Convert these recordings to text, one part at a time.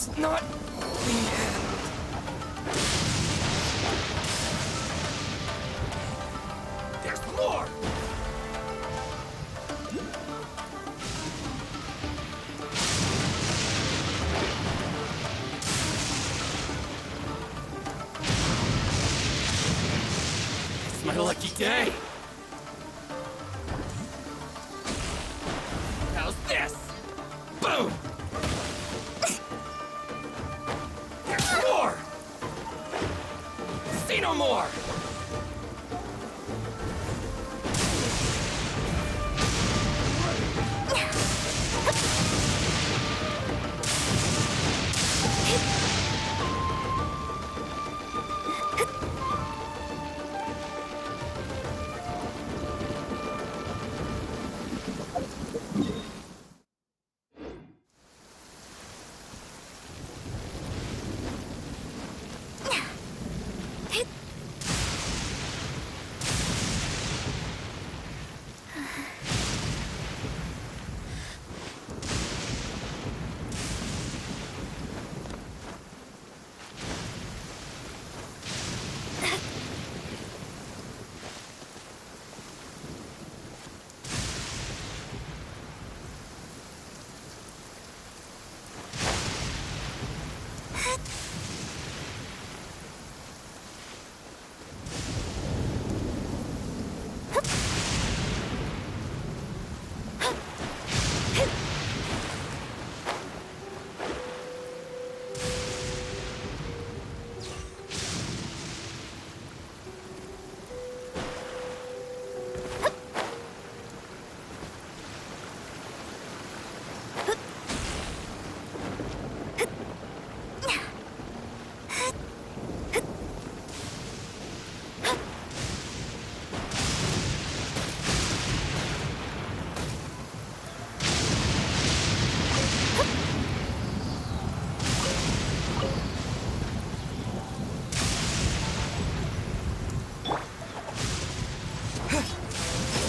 It's not the end. There's more! It's my lucky day! How's this? Boom! There's more! See no more!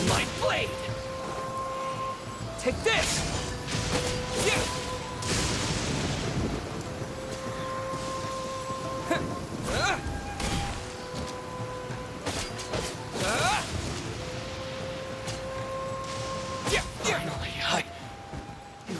My blade! Take this! Yeah! Yeah! Finally, No.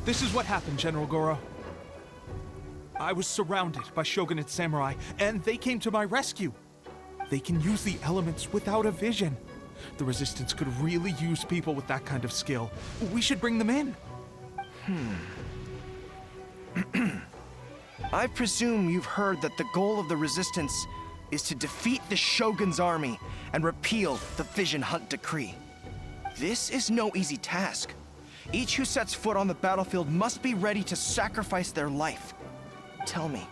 This is what happened, General Goro. I was surrounded by shogunate samurai, and they came to my rescue. They can use the elements without a vision. The Resistance could really use people with that kind of skill. We should bring them in. I presume you've heard that the goal of the Resistance is to defeat the Shogun's army and repeal the Vision Hunt Decree. This is no easy task. Each who sets foot on the battlefield must be ready to sacrifice their life. Tell me,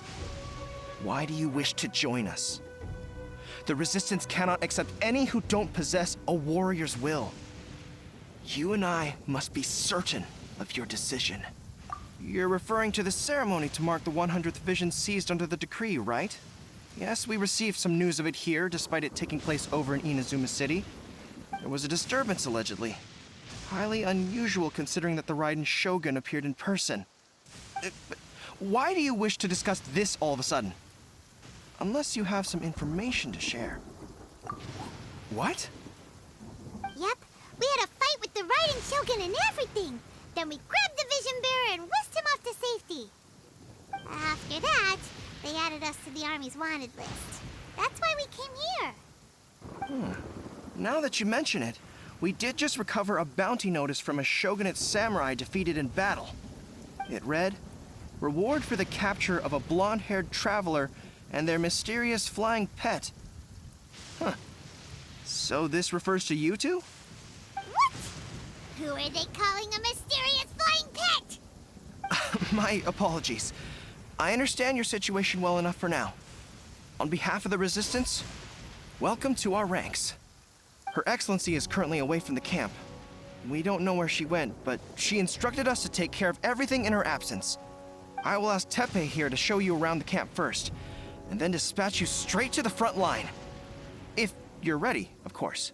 why do you wish to join us? The Resistance cannot accept any who don't possess a warrior's will. You and I must be certain of your decision. You're referring to the ceremony to mark the 100th Vision seized under the decree, right? Yes, we received some news of it here, despite it taking place over in Inazuma City. There was a disturbance, allegedly. Highly unusual considering that the Raiden Shogun appeared in person. But why do you wish to discuss this all of a sudden? Unless you have some information to share. What? Yep, we had a fight with the Raiden Shogun and everything. Then we grabbed the Vision Bearer and whisked him off to safety. After that, they added us to the Army's wanted list. That's why we came here. Now that you mention it, we did just recover a bounty notice from a shogunate samurai defeated in battle. It read, "Reward for the capture of a blonde-haired traveler and their mysterious flying pet." So this refers to you two? What? Who are they calling a mysterious flying pet? My apologies. I understand your situation well enough for now. On behalf of the Resistance, welcome to our ranks. Her Excellency is currently away from the camp. We don't know where she went, but she instructed us to take care of everything in her absence. I will ask Teppei here to show you around the camp first, and then dispatch you straight to the front line. If you're ready, of course.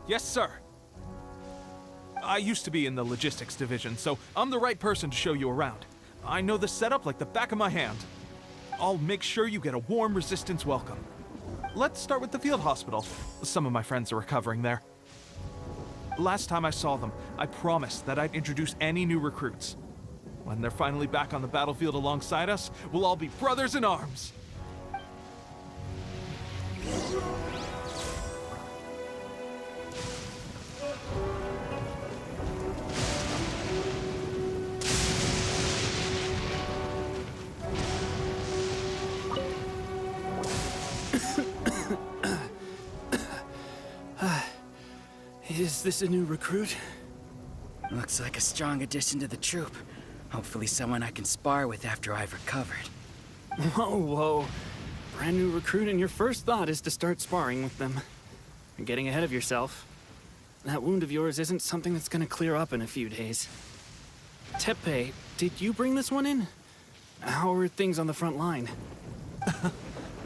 Yes, sir. I used to be in the logistics division, so I'm the right person to show you around. I know the setup like the back of my hand. I'll make sure you get a warm Resistance welcome. Let's start with the field hospital. Some of my friends are recovering there. Last time I saw them, I promised that I'd introduce any new recruits. When they're finally back on the battlefield alongside us, we'll all be brothers in arms. Is this a new recruit? Looks like a strong addition to the troop. Hopefully someone I can spar with after I've recovered. Whoa. Brand new recruit and your first thought is to start sparring with them. You're getting ahead of yourself. That wound of yours isn't something that's gonna clear up in a few days. Teppei, did you bring this one in? How are things on the front line?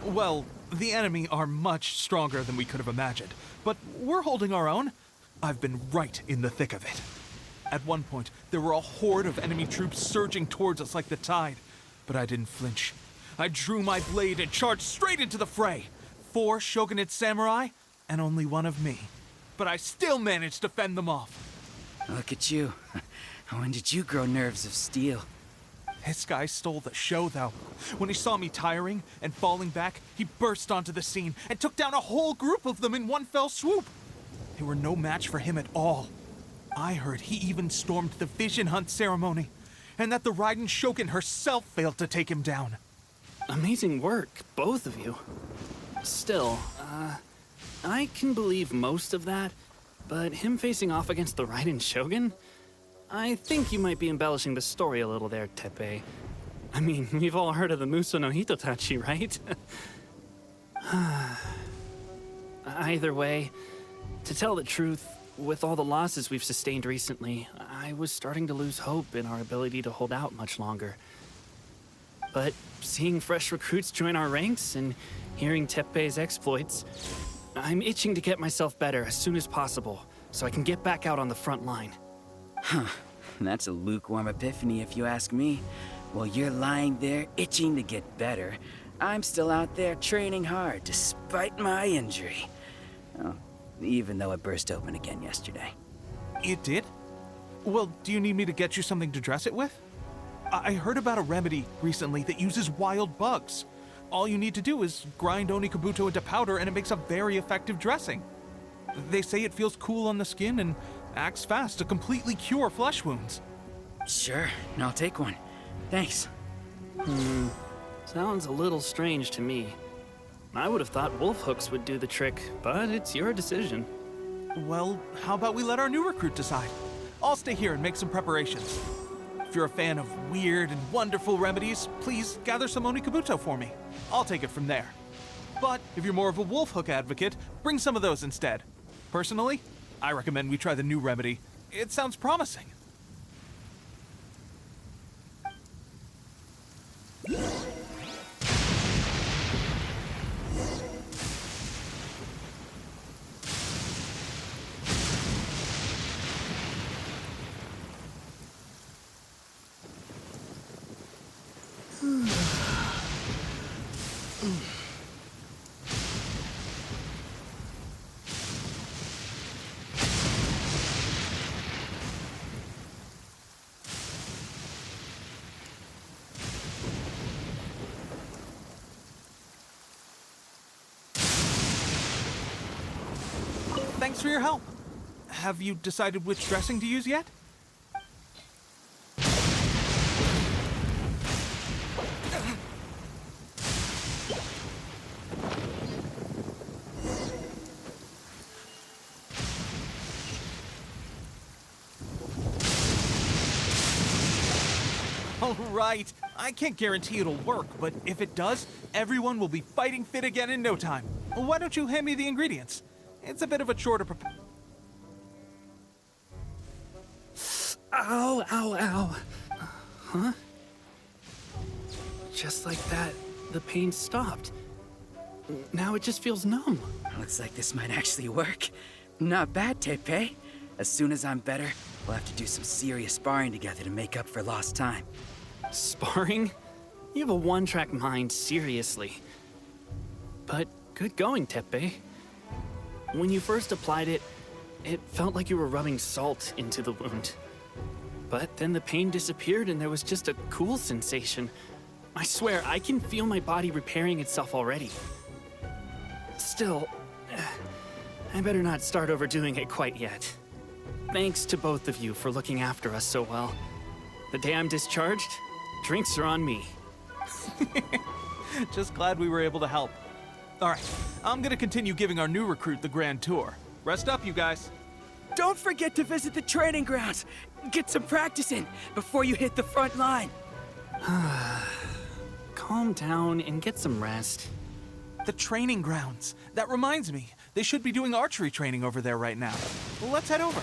Well, the enemy are much stronger than we could have imagined, but we're holding our own. I've been right in the thick of it. At one point, there were a horde of enemy troops surging towards us like the tide, but I didn't flinch. I drew my blade and charged straight into the fray. 4 shogunate samurai, and only one of me. But I still managed to fend them off. Look at you. When did you grow nerves of steel? This guy stole the show, though. When he saw me tiring and falling back, he burst onto the scene and took down a whole group of them in one fell swoop. They were no match for him at all. I heard he even stormed the Vision Hunt ceremony, and that the Raiden Shogun herself failed to take him down. Amazing work, both of you. Still, I can believe most of that, but him facing off against the Raiden Shogun? I think you might be embellishing the story a little there, Teppei. I mean, we've all heard of the Muso no Hitotachi, right? Either way, to tell the truth, with all the losses we've sustained recently, I was starting to lose hope in our ability to hold out much longer. But seeing fresh recruits join our ranks and hearing Teppei's exploits, I'm itching to get myself better as soon as possible so I can get back out on the front line. That's a lukewarm epiphany if you ask me. While you're lying there itching to get better, I'm still out there training hard despite my injury. Oh, even though it burst open again yesterday. It did? Well, do you need me to get you something to dress it with? I heard about a remedy recently that uses wild bugs. All you need to do is grind Onikabuto into powder and it makes a very effective dressing. They say it feels cool on the skin and acts fast to completely cure flesh wounds. Sure, I'll take one. Thanks. Sounds a little strange to me. I would have thought wolf hooks would do the trick, but it's your decision. Well, how about we let our new recruit decide? I'll stay here and make some preparations. If you're a fan of weird and wonderful remedies, please gather some Onikabuto for me. I'll take it from there. But if you're more of a wolf hook advocate, bring some of those instead. Personally, I recommend we try the new remedy. It sounds promising. Thanks for your help. Have you decided which dressing to use yet? All right. I can't guarantee it'll work, but if it does, everyone will be fighting fit again in no time. Why don't you hand me the ingredients? It's a bit of a chore to prepare. Ow, ow, ow. Huh? Just like that, the pain stopped. Now it just feels numb. Looks like this might actually work. Not bad, Tepe. As soon as I'm better, we'll have to do some serious sparring together to make up for lost time. Sparring? You have a one-track mind, seriously. But good going, Tepe. When you first applied it, it felt like you were rubbing salt into the wound. But then the pain disappeared and there was just a cool sensation. I swear, I can feel my body repairing itself already. Still, I better not start overdoing it quite yet. Thanks to both of you for looking after us so well. The day I'm discharged, drinks are on me. Just glad we were able to help. All right, I'm gonna continue giving our new recruit the grand tour. Rest up, you guys. Don't forget to visit the training grounds. Get some practice in before you hit the front line. Calm down and get some rest. The training grounds. That reminds me, they should be doing archery training over there right now. Well, let's head over.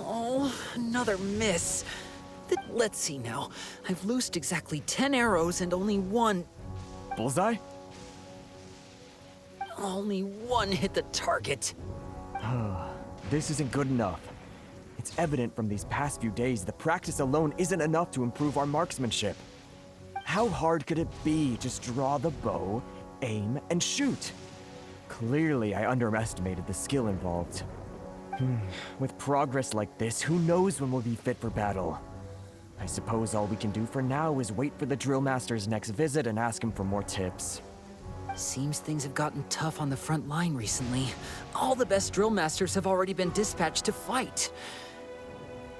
Oh, another miss. Let's see now. I've loosed exactly 10 arrows and only one Bullseye? hit the target. This isn't good enough. It's evident from these past few days that practice alone isn't enough to improve our marksmanship. How hard could it be? Just draw the bow, aim, and shoot. Clearly, I underestimated the skill involved. With progress like this, who knows when we'll be fit for battle? I suppose all we can do for now is wait for the drill master's next visit and ask him for more tips. Seems things have gotten tough on the front line recently. All the best drill masters have already been dispatched to fight.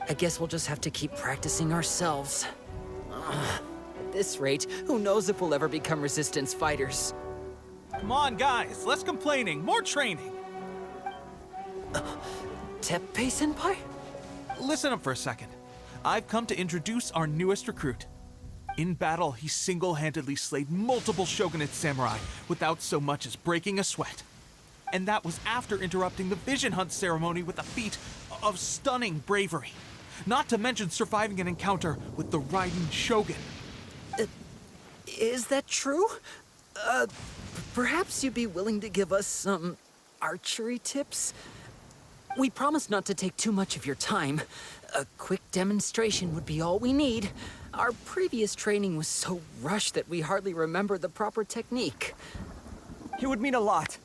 I guess we'll just have to keep practicing ourselves. At this rate, who knows if we'll ever become resistance fighters. Come on, guys, less complaining, more training. Teppei-senpai? Listen up for a second. I've come to introduce our newest recruit. In battle, he single-handedly slayed multiple shogunate samurai without so much as breaking a sweat. And that was after interrupting the vision hunt ceremony with a feat of stunning bravery. Not to mention surviving an encounter with the Raiden Shogun. Is that true? Perhaps you'd be willing to give us some archery tips? We promise not to take too much of your time. A quick demonstration would be all we need. Our previous training was so rushed that we hardly remember the proper technique. It would mean a lot.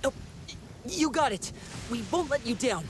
Oh, you got it. We won't let you down.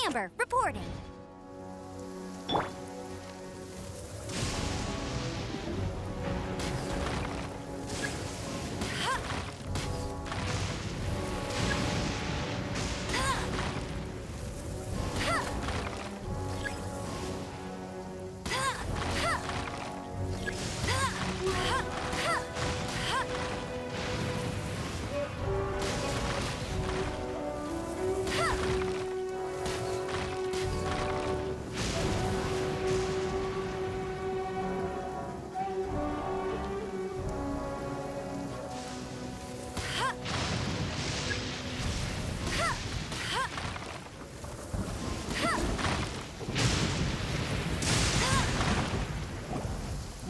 Amber, reporting.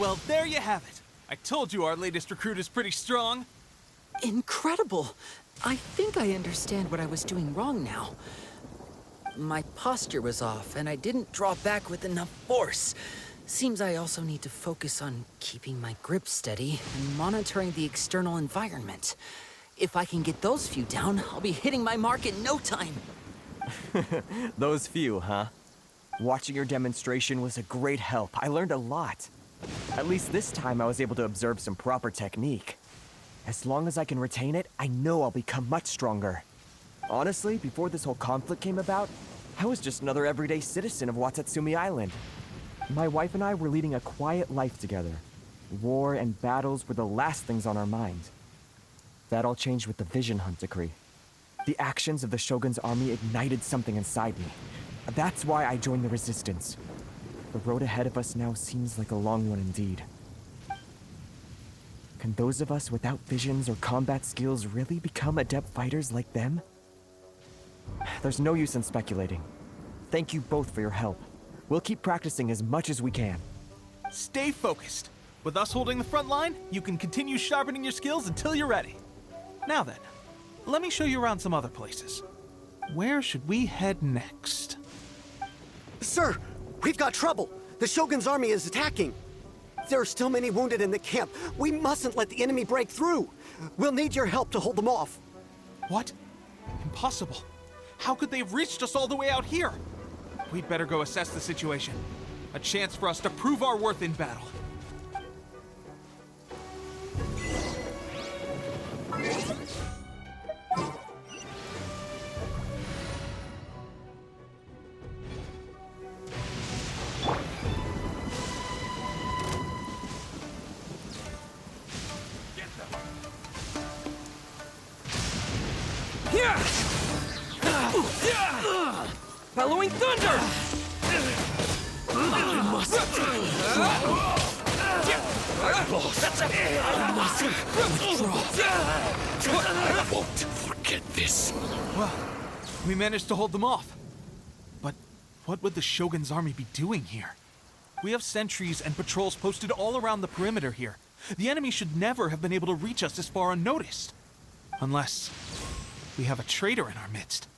Well, there you have it. I told you our latest recruit is pretty strong. Incredible! I think I understand what I was doing wrong now. My posture was off, and I didn't draw back with enough force. Seems I also need to focus on keeping my grip steady and monitoring the external environment. If I can get those few down, I'll be hitting my mark in no time. Those few, huh? Watching your demonstration was a great help. I learned a lot. At least this time I was able to observe some proper technique. As long as I can retain it, I know I'll become much stronger. Honestly, before this whole conflict came about, I was just another everyday citizen of Watatsumi Island. My wife and I were leading a quiet life together. War and battles were the last things on our mind. That all changed with the Vision Hunt decree. The actions of the Shogun's army ignited something inside me. That's why I joined the Resistance. The road ahead of us now seems like a long one indeed. Can those of us without visions or combat skills really become adept fighters like them? There's no use in speculating. Thank you both for your help. We'll keep practicing as much as we can. Stay focused. With us holding the front line, you can continue sharpening your skills until you're ready. Now then, let me show you around some other places. Where should we head next? Sir, we've got trouble. The Shogun's army is attacking. There are still many wounded in the camp. We mustn't let the enemy break through. We'll need your help to hold them off. What? Impossible. How could they have reached us all the way out here? We'd better go assess the situation. A chance for us to prove our worth in battle. Bellowing thunder! I must withdraw. I won't forget this. Well, we managed to hold them off. But what would the Shogun's army be doing here? We have sentries and patrols posted all around the perimeter here. The enemy should never have been able to reach us this far unnoticed. Unless we have a traitor in our midst.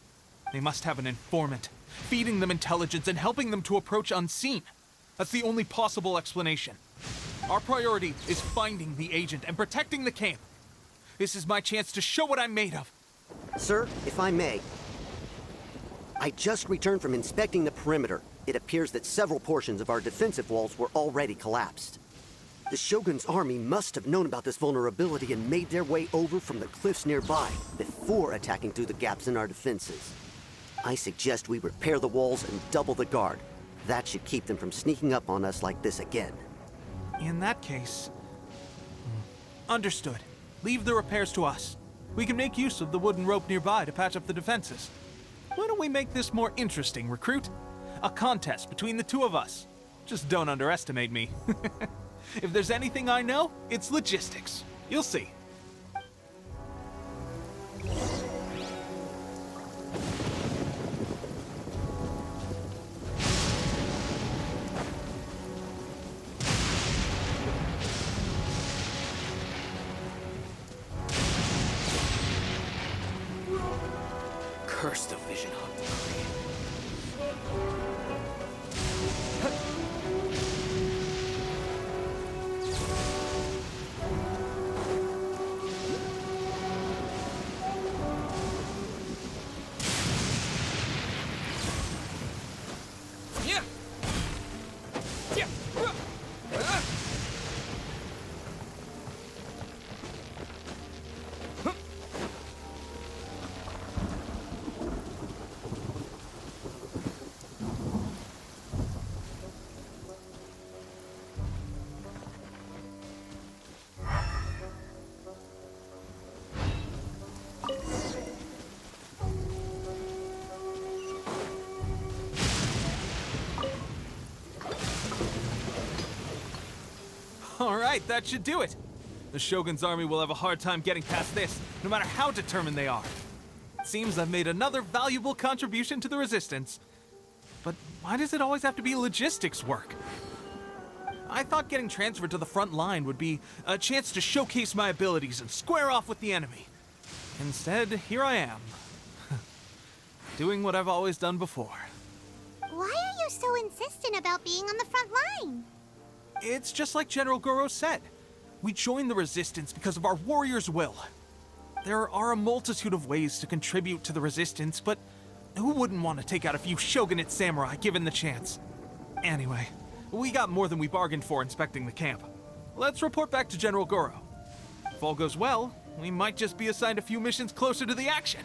They must have an informant, feeding them intelligence and helping them to approach unseen. That's the only possible explanation. Our priority is finding the agent and protecting the camp. This is my chance to show what I'm made of. Sir, if I may. I just returned from inspecting the perimeter. It appears that several portions of our defensive walls were already collapsed. The Shogun's army must have known about this vulnerability and made their way over from the cliffs nearby before attacking through the gaps in our defenses. I suggest we repair the walls and double the guard. That should keep them from sneaking up on us like this again. In that case... Understood. Leave the repairs to us. We can make use of the wooden rope nearby to patch up the defenses. Why don't we make this more interesting, recruit? A contest between the two of us. Just don't underestimate me. If there's anything I know, it's logistics. You'll see. Curse the Vision Hunt decree. Yeah. Yeah. All right, that should do it. The Shogun's army will have a hard time getting past this, no matter how determined they are. It seems I've made another valuable contribution to the Resistance. But why does it always have to be logistics work? I thought getting transferred to the front line would be a chance to showcase my abilities and square off with the enemy. Instead, here I am. Doing what I've always done before. Why are you so insistent about being on the front line? It's just like General Goro said. We joined the Resistance because of our warrior's will. There are a multitude of ways to contribute to the Resistance, but who wouldn't want to take out a few shogunate samurai given the chance? Anyway, we got more than we bargained for inspecting the camp. Let's report back to General Goro. If all goes well, we might just be assigned a few missions closer to the action.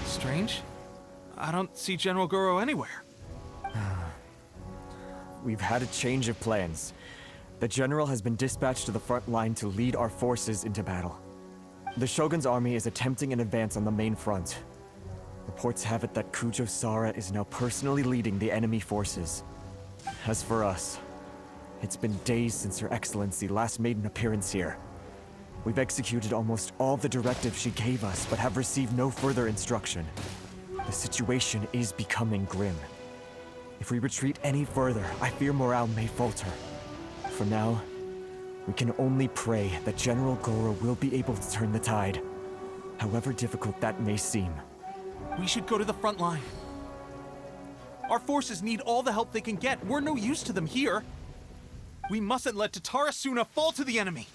Strange. I don't see General Goro anywhere. We've had a change of plans. The General has been dispatched to the front line to lead our forces into battle. The Shogun's army is attempting an advance on the main front. Reports have it that Kujo Sara is now personally leading the enemy forces. As for us, it's been days since Her Excellency last made an appearance here. We've executed almost all the directives she gave us, but have received no further instruction. The situation is becoming grim. If we retreat any further, I fear morale may falter. For now, we can only pray that General Goro will be able to turn the tide, however difficult that may seem. We should go to the front line. Our forces need all the help they can get. We're no use to them here. We mustn't let Tatara Suna fall to the enemy.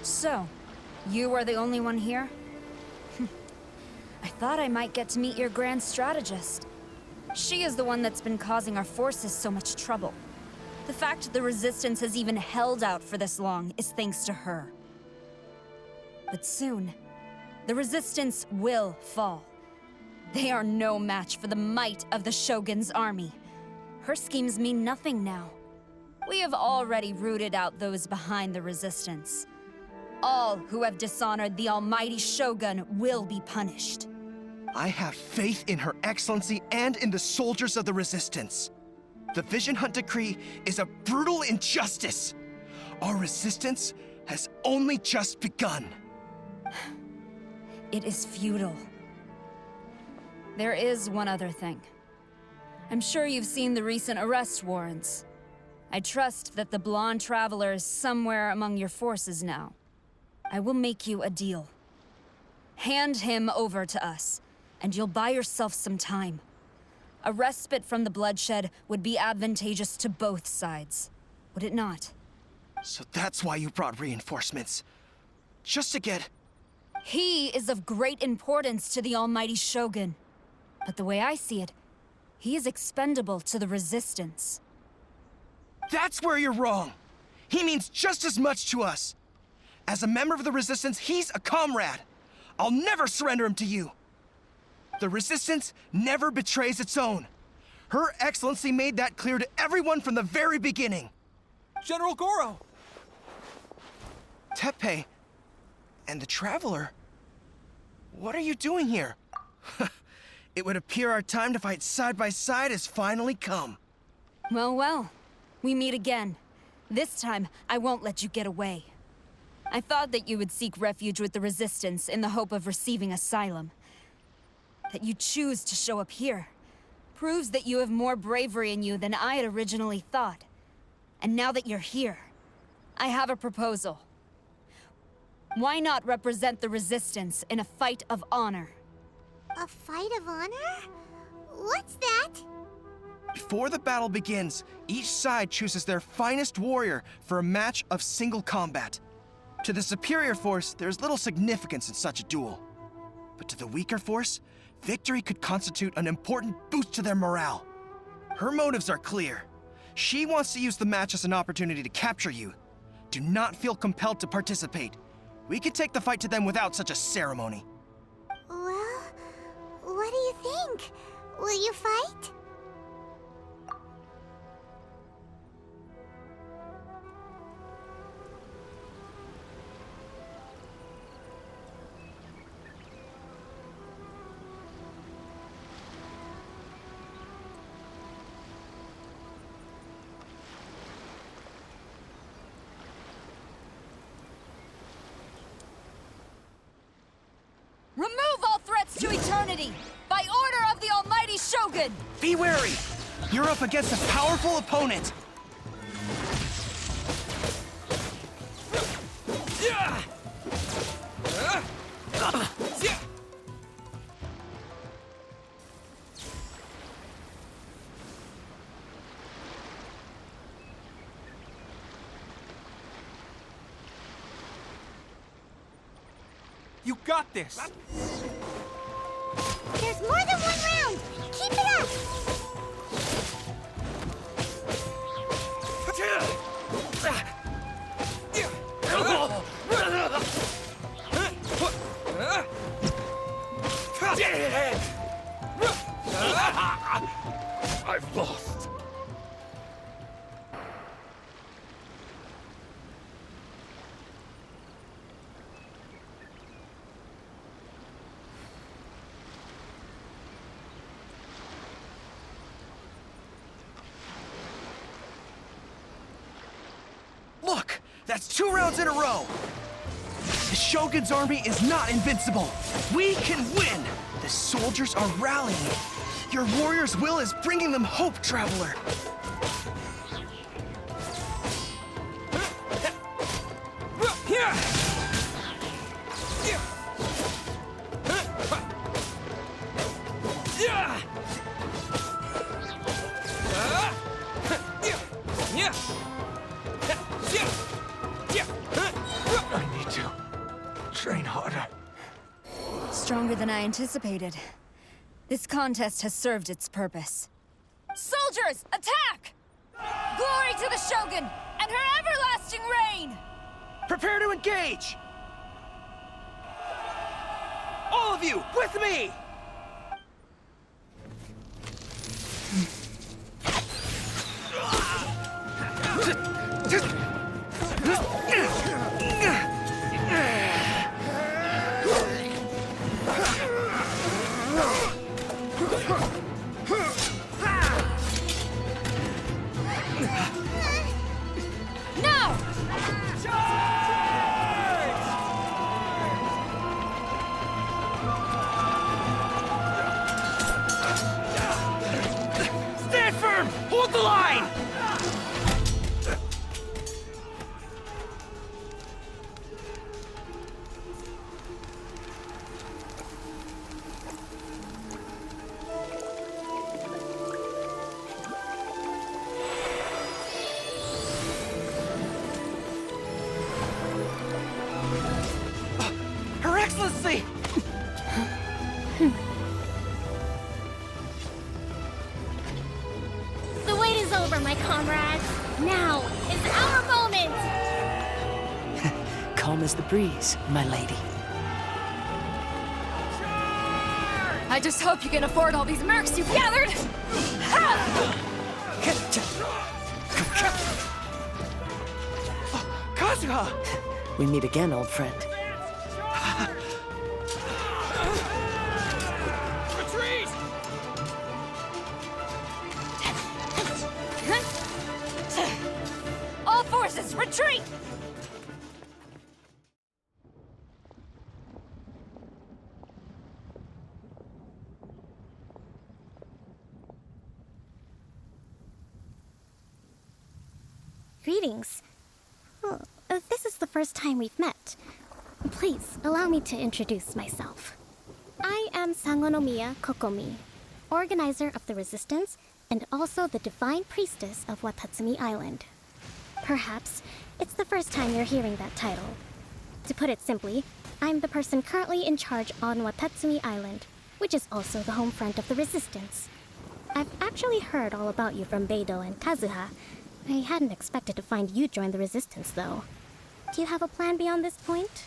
So, you are the only one here? I thought I might get to meet your grand strategist. She is the one that's been causing our forces so much trouble. The fact the Resistance has even held out for this long is thanks to her. But soon, the Resistance will fall. They are no match for the might of the Shogun's army. Her schemes mean nothing now. We have already rooted out those behind the Resistance. All who have dishonored the almighty Shogun will be punished. I have faith in Her Excellency and in the soldiers of the Resistance. The Vision Hunt Decree is a brutal injustice. Our resistance has only just begun. It is futile. There is one other thing. I'm sure you've seen the recent arrest warrants. I trust that the blonde traveler is somewhere among your forces now. I will make you a deal. Hand him over to us, and you'll buy yourself some time. A respite from the bloodshed would be advantageous to both sides, would it not? So that's why you brought reinforcements. Just to get... He is of great importance to the almighty Shogun. But the way I see it, he is expendable to the Resistance. That's where you're wrong. He means just as much to us. As a member of the Resistance, he's a comrade. I'll never surrender him to you. The Resistance never betrays its own. Her Excellency made that clear to everyone from the very beginning. General Goro! Tepe and the Traveler. What are you doing here? It would appear our time to fight side by side has finally come. Well, well. We meet again. This time, I won't let you get away. I thought that you would seek refuge with the Resistance in the hope of receiving asylum. That you choose to show up here proves that you have more bravery in you than I had originally thought. And now that you're here, I have a proposal. Why not represent the Resistance in a fight of honor? A fight of honor? What's that? Before the battle begins, each side chooses their finest warrior for a match of single combat. To the superior force, there's little significance in such a duel. But to the weaker force, victory could constitute an important boost to their morale. Her motives are clear. She wants to use the match as an opportunity to capture you. Do not feel compelled to participate. We could take the fight to them without such a ceremony. Well, what do you think? Will you fight? Remove all threats to eternity! By order of the Almighty Shogun! Be wary! You're up against a powerful opponent! You got this! There's more than one round! Keep it up! I've lost. Look! That's 2 rounds in a row! The Shogun's army is not invincible! We can win! The soldiers are rallying! Your warrior's will is bringing them hope, Traveler! I need to train harder. Stronger than I anticipated. This contest has served its purpose. Soldiers, attack! Glory to the Shogun and her everlasting reign! Prepare to engage! All of you, with me! Now! Stand firm! Hold the line! Her Excellency! The wait is over, my comrades. Now is our moment! calm as the breeze, my lady. I just hope you can afford all these mercs you've gathered! Kazuha! We meet again, old friend. Retreat! All forces, retreat! Greetings. Well, this is the first time we've met. Please, allow me to introduce myself. I am Sangonomiya Kokomi, organizer of the Resistance and also the Divine Priestess of Watatsumi Island. Perhaps it's the first time you're hearing that title. To put it simply, I'm the person currently in charge on Watatsumi Island, which is also the home front of the Resistance. I've actually heard all about you from Beidou and Kazuha. I hadn't expected to find you join the Resistance, though. Do you have a plan beyond this point?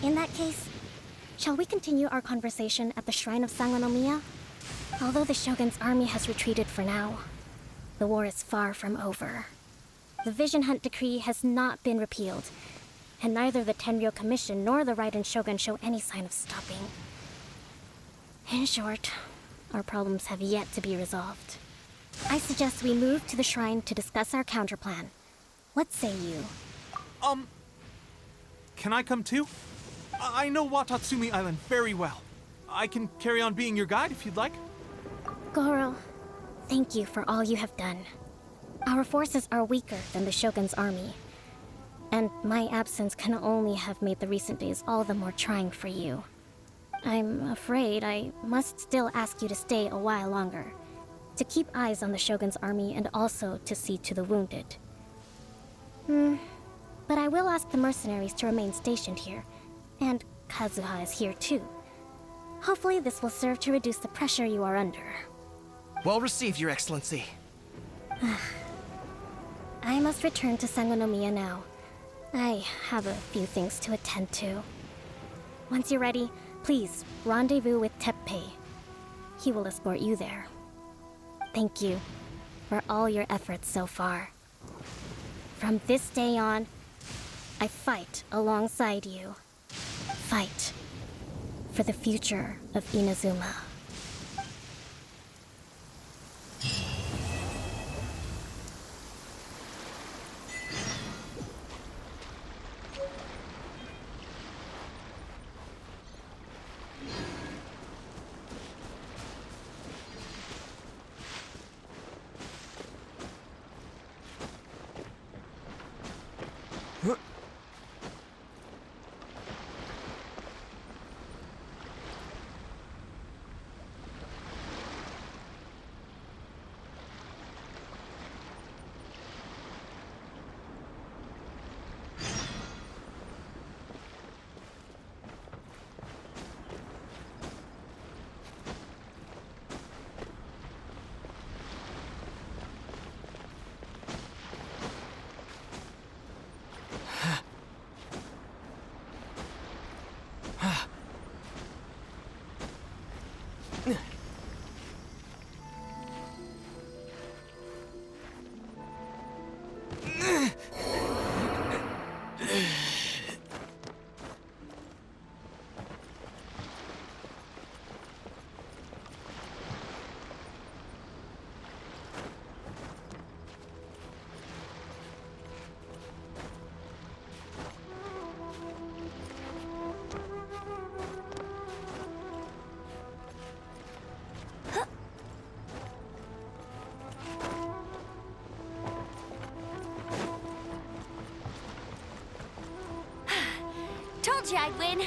In that case, shall we continue our conversation at the Shrine of Sangonomiya? Although the Shogun's army has retreated for now, the war is far from over. The Vision Hunt Decree has not been repealed, and neither the Tenryo Commission nor the Raiden Shogun show any sign of stopping. In short, our problems have yet to be resolved. I suggest we move to the shrine to discuss our counterplan. What say you? Can I come too? I know Watatsumi Island very well. I can carry on being your guide if you'd like. Goro, thank you for all you have done. Our forces are weaker than the Shogun's army, and my absence can only have made the recent days all the more trying for you. I'm afraid I must still ask you to stay a while longer, to keep eyes on the Shogun's army and also to see to the wounded. But I will ask the mercenaries to remain stationed here, and Kazuha is here too. Hopefully this will serve to reduce the pressure you are under. Well received, Your Excellency. I must return to Sangonomiya now. I have a few things to attend to. Once you're ready, please rendezvous with Teppei. He will escort you there. Thank you for all your efforts so far. From this day on, I fight alongside you. Fight for the future of Inazuma. Told you I'd win.